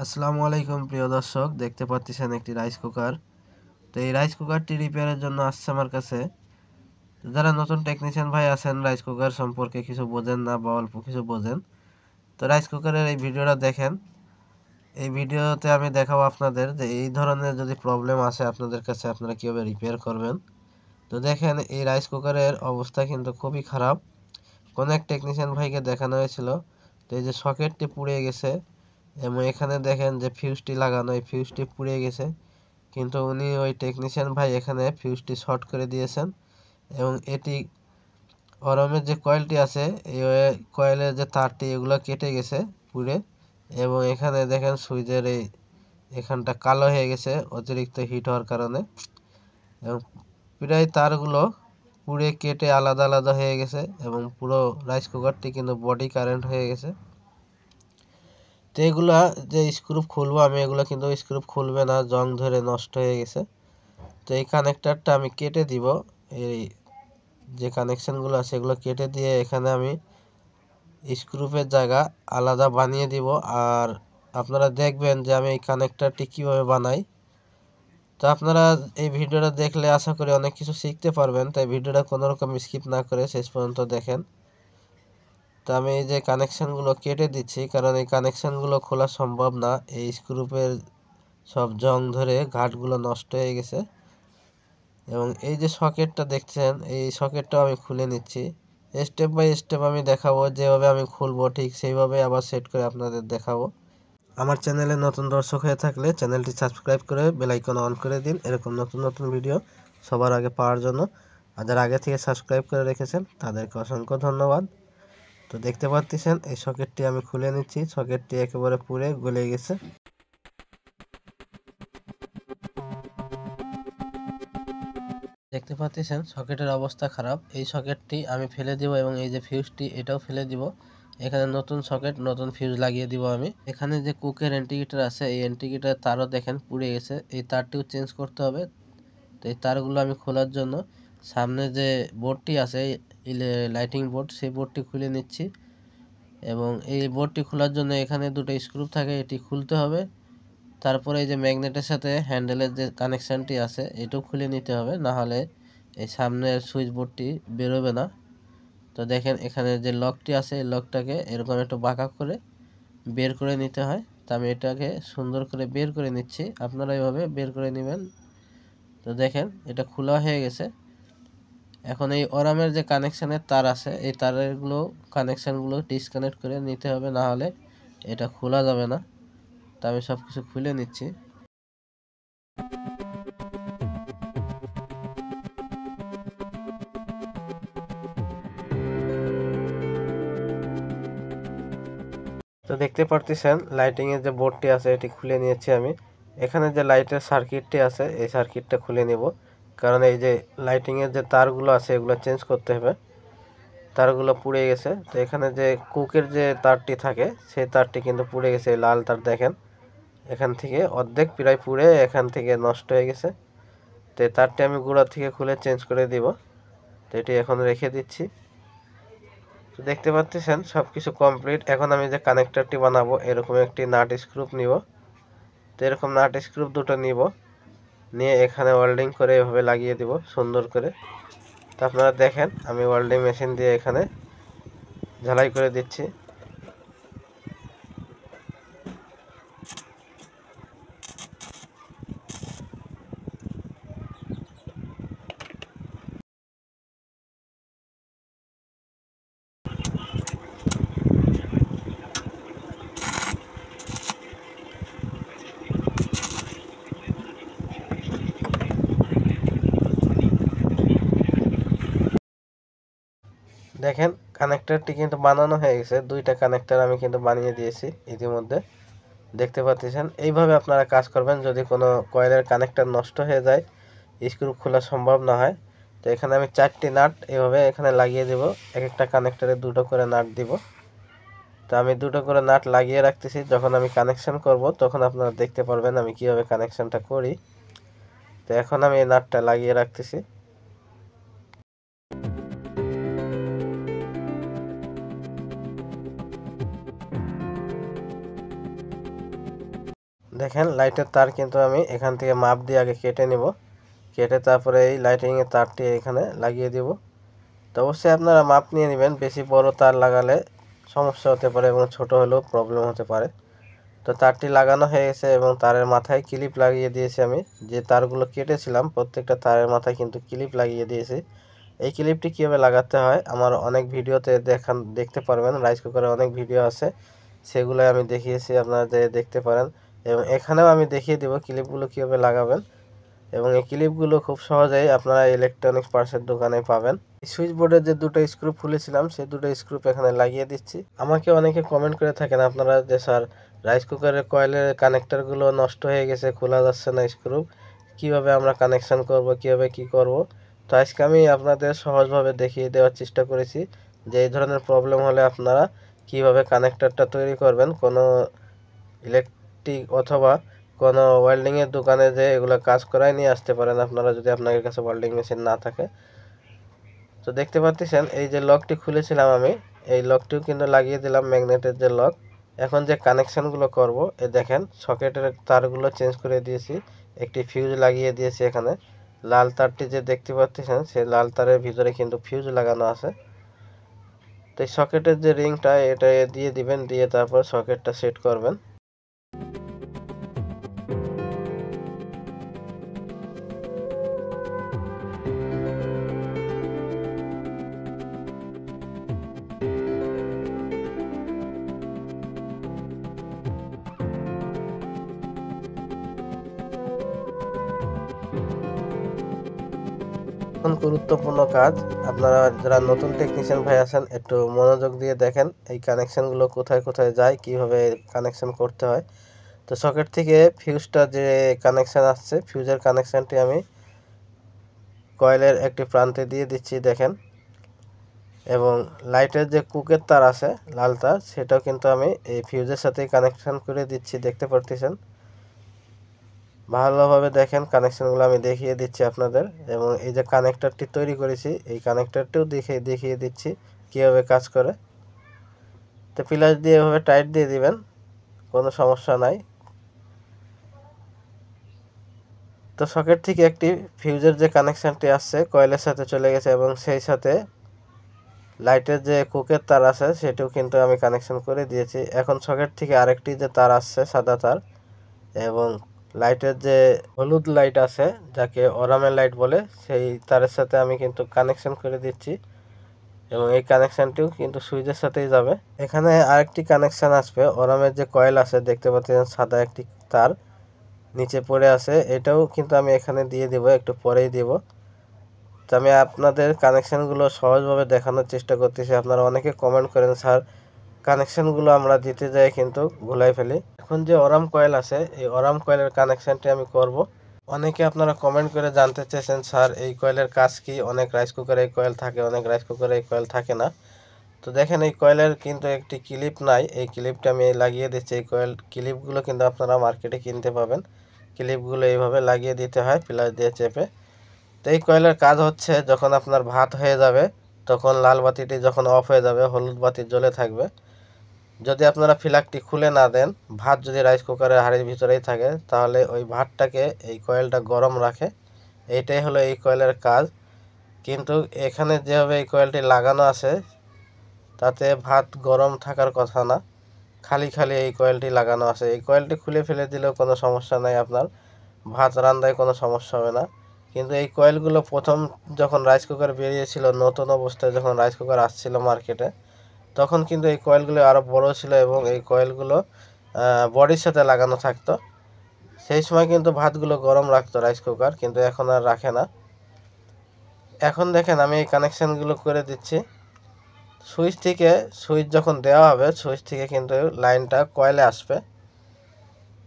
আসসালামু আলাইকুম প্রিয় দর্শক, দেখতে পাচ্ছেন একটি রাইস কুকার। তো এই রাইস কুকারটি রিপেয়ারের জন্য আসছে আমার কাছে। যারা নতুন টেকনিশিয়ান ভাই আছেন, রাইস কুকার সম্পর্কে কিছু বোঝেন না বা অল্প কিছু বোঝেন, তো রাইস কুকারের এই ভিডিওটা দেখেন। এই ভিডিওতে আমি দেখাবো আপনাদের যে এই ধরনের যদি প্রবলেম আসে আপনাদের কাছে, আপনারা কীভাবে রিপেয়ার করবেন। তো দেখেন, এই রাইস কুকারের অবস্থা কিন্তু খুবই খারাপ। কোনো এক টেকনিশিয়ান ভাইকে দেখানো হয়েছিল। তো এই যে সকেটটি পুড়ে গেছে এবং এখানে দেখেন যে ফিউজটি লাগানো, এই ফিউজটি পুড়ে গেছে, কিন্তু উনি ওই টেকনিশিয়ান ভাই এখানে ফিউজটি শর্ট করে দিয়েছেন এবং এটি গরমের যে কয়েলটি আছে, এই কয়েলের যে তারটি এগুলো কেটে গেছে পুড়ে, এবং এখানে দেখেন সুইচের এখানটা কালো হয়ে গেছে অতিরিক্ত হিট হওয়ার কারণে, এবং প্রায় তারগুলো পুড়ে কেটে আলাদা আলাদা হয়ে গেছে এবং পুরো রাইস কুকারটি কিন্তু বডি কারেন্ট হয়ে গেছে। তো এগুলা যে স্ক্রু খুলবো আমি, এগুলো কিন্তু স্ক্রু খুলবে না, জং ধরে নষ্ট হয়ে গেছে। তো এই কানেক্টারটা আমি কেটে দিব, এই যে কানেকশানগুলো আছে এগুলো কেটে দিয়ে এখানে আমি স্ক্রুপের জায়গা আলাদা বানিয়ে দিব। আর আপনারা দেখবেন যে আমি এই কানেক্টারটি কীভাবে বানাই। তো আপনারা এই ভিডিওটা দেখলে আশা করি অনেক কিছু শিখতে পারবেন, তাই ভিডিওটা কোনো রকম স্কিপ না করে শেষ পর্যন্ত দেখেন। তো আমি এই যে কানেকশানগুলো কেটে দিচ্ছি, কারণ এই কানেকশানগুলো খোলা সম্ভব না, এই স্ক্রুপের সব জং ধরে ঘাটগুলো নষ্ট হয়ে গেছে। এবং এই যে সকেটটা দেখছেন, এই সকেটটাও আমি খুলে নিচ্ছি। স্টেপ বাই স্টেপ আমি দেখাবো, যেভাবে আমি খুলবো ঠিক সেইভাবে আবার সেট করে আপনাদের দেখাবো। আমার চ্যানেলে নতুন দর্শক হয়ে থাকলে চ্যানেলটি সাবস্ক্রাইব করে বেল আইকন অন করে দিন, এরকম নতুন নতুন ভিডিও সবার আগে পাওয়ার জন্য। আর যারা আগে থেকে সাবস্ক্রাইব করে রেখেছেন তাদেরকে অসংখ্য ধন্যবাদ। তো দেখতে পাচ্ছেন এই সকেটটি আমি খুলে নিচ্ছি, সকেটটি একেবারে পুড়ে গলে গেছে। দেখতে পাচ্ছেন সকেটের অবস্থা খারাপ। এই সকেটটি আমি ফেলে দিব এবং এই যে ফিউজটি এটাও ফেলে দিব। এখানে নতুন সকেট নতুন ফিউজ লাগিয়ে দিব আমি। এখানে যে কুকের ইন্ডিকেটর আছে, এই ইন্ডিকেটর তারও দেখেন পুড়ে গেছে, এই তারটিও চেঞ্জ করতে হবে। তো এই তারগুলো আমি খোলার জন্য সামনে যে বোর্ডটি আছে, লাইটিং বোর্ড, সেই বোর্ডটি খুলে নিচ্ছি। এবং এই বোর্ডটি খোলার জন্য এখানে দুটো স্ক্রু থাকে, এটি খুলতে হবে। তারপরে এই যে ম্যাগনেটের সাথে হ্যান্ডেলের যে কানেকশানটি আছে এটাও খুলে নিতে হবে, না হলে এই সামনের সুইচ বোর্ডটি বেরোবে না। তো দেখেন এখানে যে লকটি আছে, এই লকটাকে এরকম একটু বাঁকা করে বের করে নিতে হয়। তো আমি এটাকে সুন্দর করে বের করে নিচ্ছি, আপনারা এভাবে বের করে নেবেন। তো দেখেন এটা খোলা হয়ে গেছে। এখন এই ওরামের যে কানেকশানের তার আছে, এই তারেরগুলো কানেকশানগুলো ডিসকানেক্ট করে নিতে হবে, না হলে এটা খোলা যাবে না। তো আমি সব কিছু খুলে নিচ্ছি। তো দেখতে পারতেছেন লাইটিং এর যে বোর্ডটি আছে এটি খুলে নিয়েছি আমি। এখানে যে লাইটের সার্কিটটি আছে এই সার্কিটটা খুলে নেব, কারণ এই যে লাইটিং এর যে তারগুলো আছে এগুলো চেঞ্জ করতে হবে, তারগুলো পুড়ে গেছে। তো এখানে যে কুকের যে তারটি থাকে সেই তারটি কিন্তু পুড়ে গেছে, লাল তার দেখেন এখান থেকে অর্ধেক প্রায় পুড়ে এখান থেকে নষ্ট হয়ে গেছে। তো এই তারটি আমি গোড়া থেকে খুলে চেঞ্জ করে দিব। তো এটি এখন রেখে দিচ্ছি। তো দেখতে পাচ্ছেন সব কিছু কমপ্লিট। এখন আমি যে কানেক্টরটি বানাবো এরকম একটি নাট স্ক্রুপ নিব। তো এরকম নাট স্ক্রুপ দুটো নিব, নিয়ে এখানে ওয়েল্ডিং করে এভাবে লাগিয়ে দিব সুন্দর করে। তো আপনারা দেখেন আমি ওয়েল্ডিং মেশিন দিয়ে এখানে ঝালাই করে দিচ্ছি। দেখেন কানেক্টরটি কিন্তু বানানো হয়ে গেছে, দুইটা কানেক্টর আমি কিন্তু বানিয়ে দিয়েছি ইতিমধ্যে, দেখতে পাচ্ছেন। এইভাবে আপনারা কাজ করবেন যদি কোনো কয়েলের কানেক্টর নষ্ট হয়ে যায়, স্ক্রু খোলা সম্ভব না হয়। তো এখানে আমি 4টি নাট এভাবে এখানে লাগিয়ে দেব, এক একটা কানেক্টরে দুটো করে নাট দিব। তো আমি দুটো করে নাট লাগিয়ে রাখতেছি, যখন আমি কানেকশন করব তখন আপনারা দেখতে পারবেন আমি কিভাবে কানেকশনটা করি। তো এখন আমি এই নাটটা লাগিয়ে রাখতেছি। দেখেন লাইটের তার কিন্তু আমি এখান থেকে মাপ দিয়ে আগে কেটে নিব, কেটে তারপরে এই লাইটিংয়ের তারটি এখানে লাগিয়ে দিব। তো অবশ্যই আপনারা মাপ নিয়ে নেবেন, বেশি বড় তার লাগালে সমস্যা হতে পারে এবং ছোট হলেও প্রবলেম হতে পারে। তো তারটি লাগানো হয়ে গেছে এবং তারের মাথায় ক্লিপ লাগিয়ে দিয়েছি। আমি যে তারগুলো কেটেছিলাম প্রত্যেকটা তারের মাথায় কিন্তু ক্লিপ লাগিয়ে দিয়েছি। এই ক্লিপটি কীভাবে লাগাতে হয় আমার অনেক ভিডিওতে দেখতে পারবেন, রাইস কুকারে অনেক ভিডিও আছে, সেগুলো আমি দেখিয়েছি, আপনারা দেখতে পারেন। এবং এখানেও আমি দেখিয়ে দেব ক্লিপগুলো কীভাবে লাগাবেন। এবং এই ক্লিপগুলো খুব সহজেই আপনারা ইলেকট্রনিক্স পার্টসের দোকানে পাবেন। সুইচ বোর্ডের যে দুটো স্ক্রু খুলেছিলাম সেই দুটো স্ক্রু এখানে লাগিয়ে দিচ্ছি। আমাকে অনেকে কমেন্ট করে থাকেন আপনারা যে স্যার রাইস কুকারের কয়েলের কানেক্টরগুলো নষ্ট হয়ে গেছে, খোলা যাচ্ছে না স্ক্রু, কিভাবে আমরা কানেকশন করব, কিভাবে কি করব। তো আজকে আমি আপনাদের সহজভাবে দেখিয়ে দেওয়ার চেষ্টা করেছি যে এই ধরনের প্রবলেম হলে আপনারা কিভাবে কানেক্টরটা তৈরি করবেন। কোনো ইলেকট্রিক অথবা কোনো ওয়েল্ডিংয়ের দোকানে যে এগুলো কাজ করাই নিয়ে আসতে পারেন আপনারা, যদি আপনাদের কাছে ওয়েল্ডিং মেশিন না থাকে। তো দেখতে পাচ্ছেন এই যে লকটি খুলেছিলাম আমি, এই লকটিও কিন্তু লাগিয়ে দিলাম, ম্যাগনেটের যে লক। এখন যে কানেকশানগুলো করব, এই দেখেন সকেটের তারগুলো চেঞ্জ করে দিয়েছি, একটি ফিউজ লাগিয়ে দিয়েছি এখানে। লাল তারটি যে দেখতে পাচ্ছেন সেই লাল তারের ভিতরে কিন্তু ফিউজ লাগানো আছে। তো এই সকেটের যে রিংটা এটা দিয়ে দিবেন, দিয়ে তারপর সকেটটা সেট করবেন। গুরুত্বপূর্ণ কাজ, আপনারা যারা নতুন টেকনিশিয়ান ভাই আছেন একটু মনোযোগ দিয়ে দেখেন এই কানেকশানগুলো কোথায় কোথায় যায়, কিভাবে কানেকশান করতে হয়। তো সকেট থেকে ফিউজটা যে কানেকশান আসছে, ফিউজের কানেকশানটি আমি কয়েলের একটি প্রান্তে দিয়ে দিচ্ছি দেখেন। এবং লাইটের যে কুকের তার আছে লাল তার, সেটাও কিন্তু আমি এই ফিউজের সাথেই কানেকশান করে দিচ্ছি, দেখতে পারতেছেন। ভালোভাবে দেখেন, কানেকশানগুলো আমি দেখিয়ে দিচ্ছি আপনাদের। এবং এই যে কানেক্টরটি তৈরি করেছি এই কানেক্টরটিও দেখিয়ে দিচ্ছি কীভাবে কাজ করে। তো প্লাস দিয়ে এভাবে টাইট দিয়ে দিবেন, কোনো সমস্যা নাই। তো সকেট থেকে একটি ফিউজের যে কানেকশানটি আসছে কয়েলের সাথে চলে গেছে এবং সেই সাথে লাইটের যে কুকের তার আছে সেটিও কিন্তু আমি কানেকশান করে দিয়েছি। এখন সকেট থেকে আরেকটি যে তার আসছে সাদা তার, এবং লাইটের যে হলুদ লাইট আছে যাকে ওরামের লাইট বলে, সেই তারের সাথে আমি কিন্তু কানেকশন করে দিচ্ছি। এবং এই কানেকশানটিও কিন্তু সুইচের সাথেই যাবে। এখানে আরেকটি কানেকশান আসবে, ওরামের যে কয়েল আছে দেখতে পাচ্ছেন সাদা একটি তার নিচে পড়ে আছে, এটাও কিন্তু আমি এখানে দিয়ে দেব, একটু পরেই দেব। তো আমি আপনাদের কানেকশানগুলো সহজভাবে দেখানোর চেষ্টা করতেছি। আপনারা অনেকে কমেন্ট করেন স্যার কানেকশানগুলো আমরা দিতে যাই কিন্তু ভুলাই ফেলি। এখন যে ওরাম কয়েল আছে এই ওরাম কয়েলের কানেকশানটি আমি করব। অনেকে আপনারা কমেন্ট করে জানতে চেয়েছেন স্যার এই কয়েলের কাজ কি, অনেক রাইস কুকারে এই কয়েল থাকে, অনেক রাইস কুকারে এই কয়েল থাকে না। তো দেখেন এই কয়েলের কিন্তু একটি ক্লিপ নাই, এই ক্লিপটা আমি লাগিয়ে দিচ্ছি। এই ক্লিপগুলো কিন্তু আপনারা মার্কেটে কিনতে পাবেন। ক্লিপগুলো এইভাবে লাগিয়ে দিতে হয় প্লাস দিয়ে চেপে। তো এই কয়েলের কাজ হচ্ছে যখন আপনার ভাত হয়ে যাবে তখন লাল বাতিটি যখন অফ হয়ে যাবে হলুদ বাতি জ্বলে থাকবে। যদি আপনারা ফ্ল্যাগটি খুলে না দেন, ভাত যদি রাইস কুকারের হাঁড়ির ভিতরেই থাকে তাহলে ওই ভাতটাকে এই কয়েলটা গরম রাখে। এইটাই হলো এই কয়েলের কাজ। কিন্তু এখানে যেভাবে এই কয়েলটি লাগানো আছে তাতে ভাত গরম থাকার কথা না, খালি খালি এই কয়েলটি লাগানো আছে। এই কয়েলটি খুলে ফেলে দিলেও কোনো সমস্যা নাই, আপনার ভাত রান্নায় কোনো সমস্যা হবে না। কিন্তু এই কয়েলগুলো প্রথম যখন রাইস কুকার বেরিয়েছিল, নতুন অবস্থায় যখন রাইস কুকার আসছিল মার্কেটে, তখন কিন্তু এই কয়েলগুলো আরও বড় ছিল এবং এই কয়েলগুলো বডির সাথে লাগানো থাকতো। সেই সময় কিন্তু ভাতগুলো গরম রাখতো রাইস কুকার, কিন্তু এখন আর রাখে না। এখন দেখেন আমি এই কানেকশানগুলো করে দিচ্ছি। সুইচ যখন দেওয়া হবে সুইচ থেকে কিন্তু লাইনটা কয়েলে আসবে,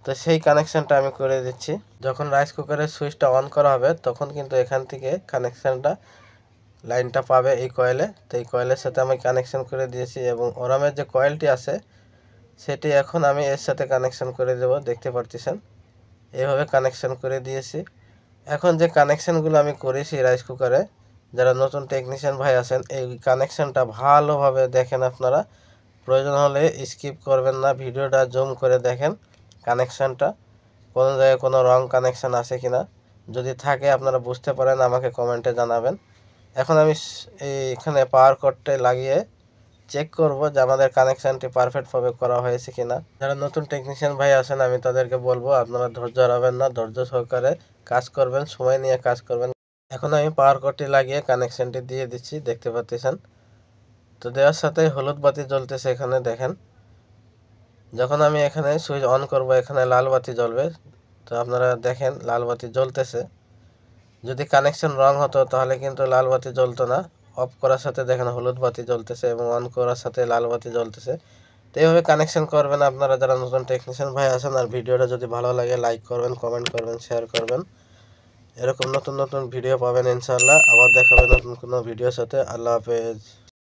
তো সেই কানেকশানটা আমি করে দিচ্ছি। যখন রাইস কুকারের সুইচটা অন করা হবে তখন কিন্তু এখান থেকে কানেকশানটা লাইনটা পাবে এই কয়েলে। তো এই কয়েলের সাথে আমি কানেকশান করে দিয়েছি এবং ওরামের যে কয়েলটি আছে সেটি এখন আমি এর সাথে কানেকশান করে দেব, দেখতে পারতেছেন এইভাবে কানেকশান করে দিয়েছি। এখন যে কানেকশানগুলো আমি করেছি রাইস কুকারে, যারা নতুন টেকনিশিয়ান ভাই আছেন এই কানেকশানটা ভালোভাবে দেখেন, আপনারা প্রয়োজন হলে স্কিপ করবেন না, ভিডিওটা জুম করে দেখেন কানেকশানটা। কোনো জায়গায় কোনো রং কানেকশান আছে কিনা, যদি থাকে আপনারা বুঝতে পারেন আমাকে কমেন্টে জানাবেন। এখন আমি এইখানে পাওয়ার কর্ডটা লাগিয়ে চেক করব যে আমাদের কানেকশানটি পারফেক্টভাবে করা হয়েছে কিনা। যারা নতুন টেকনিশিয়ান ভাই আছেন আমি তাদেরকে বলবো আপনারা ধৈর্য হারাবেন না, ধৈর্য সহকারে কাজ করবেন, সময় নিয়ে কাজ করবেন। এখন আমি পাওয়ার কর্ডটি লাগিয়ে কানেকশানটি দিয়ে দিচ্ছি, দেখতে পাচ্ছেন। তো দেওয়ার সাথে হলুদ বাতি জ্বলতেছে, এখানে দেখেন। যখন আমি এখানে সুইচ অন করব এখানে লাল বাতি জ্বলবে। তো আপনারা দেখেন লাল বাতি জ্বলতেছে। যদি কানেকশন রং হতো তাহলে কিন্তু লাল বাতি জ্বলতো না। অফ করার সাথে দেখেন হলুদ বাতি জ্বলতেছে এবং অন করার সাথে লাল বাতি জ্বলতেছে। তো এইভাবে কানেকশন করবেন আপনারা যারা নতুন টেকনিশিয়ান ভাই আছেন। আর ভিডিওটা যদি ভালো লাগে লাইক করবেন, কমেন্ট করবেন, শেয়ার করবেন। এরকম নতুন নতুন ভিডিও পাবেন ইনশাআল্লাহ। আবার দেখা হবে নতুন কোনো ভিডিওর সাথে। আল্লাহ হাফেজ।